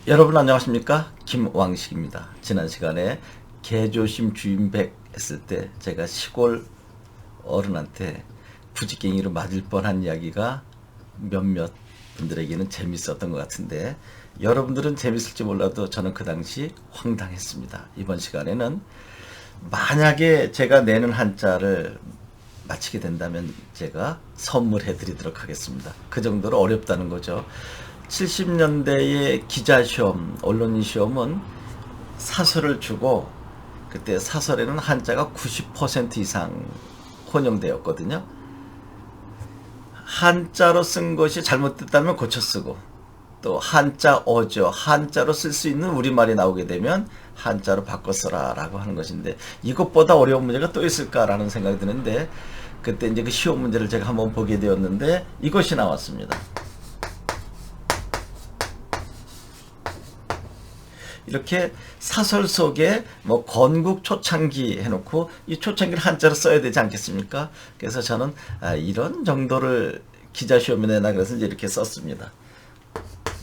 여러분 안녕하십니까? 김왕식입니다. 지난 시간에 개조심 주인백 했을 때 제가 시골 어른한테 부지깽이로 맞을 뻔한 이야기가 몇몇 분들에게는 재밌었던 것 같은데 여러분들은 재밌을지 몰라도 저는 그 당시 황당했습니다. 이번 시간에는 만약에 제가 내는 한자를 마치게 된다면 제가 선물해 드리도록 하겠습니다. 그 정도로 어렵다는 거죠. 70년대의 기자시험, 언론인 시험은 사설을 주고 그때 사설에는 한자가 90% 이상 혼용되었거든요. 한자로 쓴 것이 잘못됐다면 고쳐 쓰고 또 한자 어조, 한자로 쓸 수 있는 우리말이 나오게 되면 한자로 바꿔 써라 라고 하는 것인데 이것보다 어려운 문제가 또 있을까라는 생각이 드는데 그때 이제 그 시험 문제를 제가 한번 보게 되었는데 이것이 나왔습니다. 이렇게 사설 속에 뭐 건국 초창기 해놓고 이 초창기를 한자로 써야 되지 않겠습니까? 그래서 저는 이런 정도를 기자시험에 내나 그래서 이제 이렇게 썼습니다.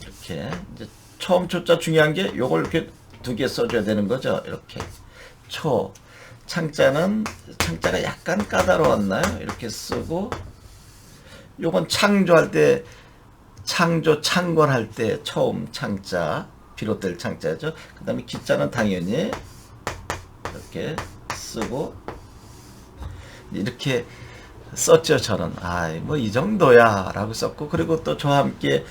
이렇게 이제 처음 초자 중요한 게 요걸 이렇게 두 개 써줘야 되는 거죠. 이렇게 창자가 약간 까다로웠나요? 이렇게 쓰고 요건 창조할 때 창건할 때 처음 창자 비롯될 창자죠. 그 다음에 기자는 당연히 이렇게 쓰고 이렇게 썼죠. 저는 뭐 이 정도야 라고 썼고 그리고 또 저와 함께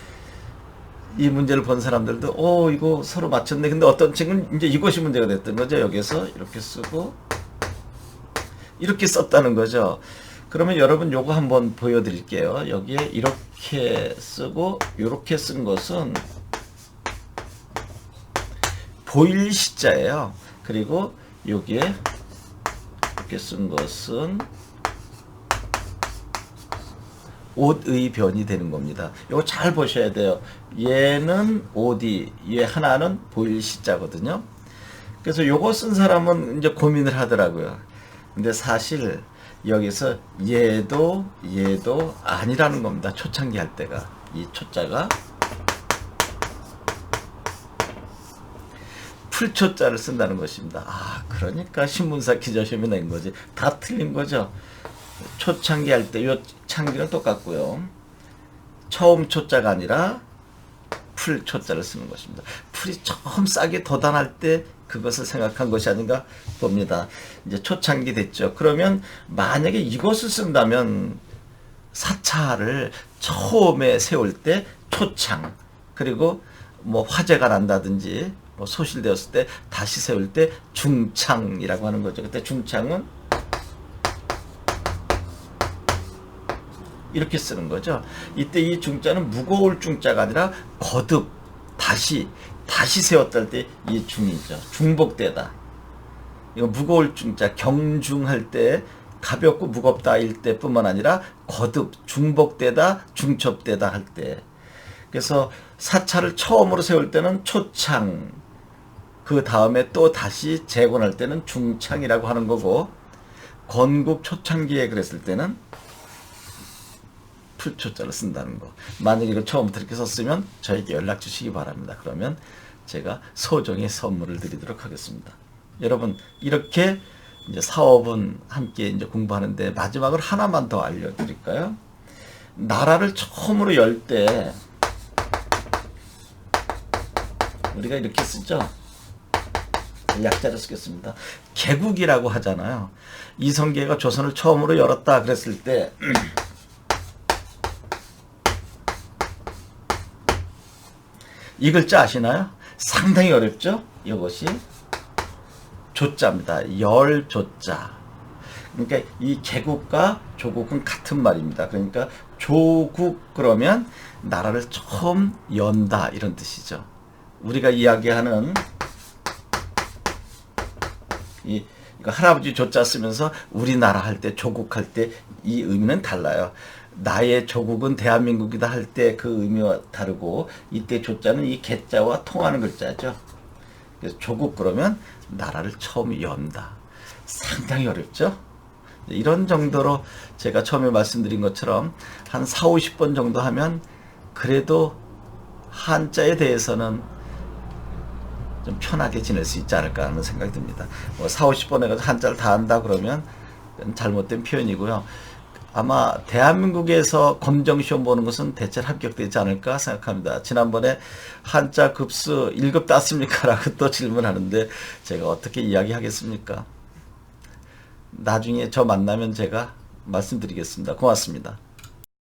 이 문제를 본 사람들도 이거 서로 맞췄네. 근데 어떤 친구는 이제 이것이 문제가 됐던 거죠. 여기서 이렇게 쓰고 이렇게 썼다는 거죠. 그러면 여러분 요거 한번 보여드릴게요. 여기에 이렇게 쓰고 이렇게 쓴 것은 보일 시자예요. 그리고 여기에 이렇게 쓴 것은 옷의 변이 되는 겁니다. 이거 잘 보셔야 돼요. 얘는 옷이, 얘 하나는 보일 시자거든요. 그래서 요거 쓴 사람은 이제 고민을 하더라고요. 근데 사실 여기서 얘도 아니라는 겁니다. 초창기 할 때가 이 초자가 풀초자를 쓴다는 것입니다. 그러니까 신문사 기자시험이 낸 거지. 다 틀린 거죠. 초창기 할 때 요 창기는 똑같고요. 처음 초자가 아니라 풀초자를 쓰는 것입니다. 풀이 처음 싹이 돋아날 때 그것을 생각한 것이 아닌가 봅니다. 이제 초창기 됐죠. 그러면 만약에 이것을 쓴다면 사차를 처음에 세울 때 초창 그리고 뭐 화재가 난다든지 소실되었을 때 다시 세울 때 중창이라고 하는 거죠. 그때 중창은 이렇게 쓰는 거죠. 이때 이 중자는 무거울 중자가 아니라 거듭 다시 세웠다 할 때 이 중이죠. 중복되다. 이거 무거울 중자 경중할 때 가볍고 무겁다일 때뿐만 아니라 거듭 중복되다 중첩되다 할 때. 그래서 사차를 처음으로 세울 때는 초창 그 다음에 또 다시 재건할 때는 중창이라고 하는 거고 건국 초창기에 그랬을 때는 풀초자를 쓴다는 거. 만약에 이걸 처음부터 이렇게 썼으면 저에게 연락 주시기 바랍니다. 그러면 제가 소정의 선물을 드리도록 하겠습니다. 여러분 이렇게 이제 사업은 함께 이제 공부하는데 마지막으로 하나만 더 알려드릴까요? 나라를 처음으로 열 때 우리가 이렇게 쓰죠. 약자를 쓰겠습니다. 개국이라고 하잖아요. 이성계가 조선을 처음으로 열었다 그랬을 때 이 글자 아시나요? 상당히 어렵죠? 이것이 조자입니다. 열조자. 그러니까 이 개국과 조국은 같은 말입니다. 그러니까 조국 그러면 나라를 처음 연다 이런 뜻이죠. 우리가 이야기하는 이거 할아버지 조자 쓰면서 우리나라 할 때 조국 할 때 이 의미는 달라요. 나의 조국은 대한민국이다 할 때 그 의미와 다르고 이때 조자는 이 개자와 통하는 글자죠. 그래서 조국 그러면 나라를 처음 연다. 상당히 어렵죠. 이런 정도로 제가 처음에 말씀드린 것처럼 한 4, 50번 정도 하면 그래도 한자에 대해서는 좀 편하게 지낼 수 있지 않을까 하는 생각이 듭니다. 뭐 4, 50번 해가지고 한자를 다 한다 그러면 잘못된 표현이고요. 아마 대한민국에서 검정시험 보는 것은 대체로 합격되지 않을까 생각합니다. 지난번에 한자 급수 1급 땄습니까? 라고 또 질문하는데 제가 어떻게 이야기하겠습니까? 나중에 저 만나면 제가 말씀드리겠습니다. 고맙습니다.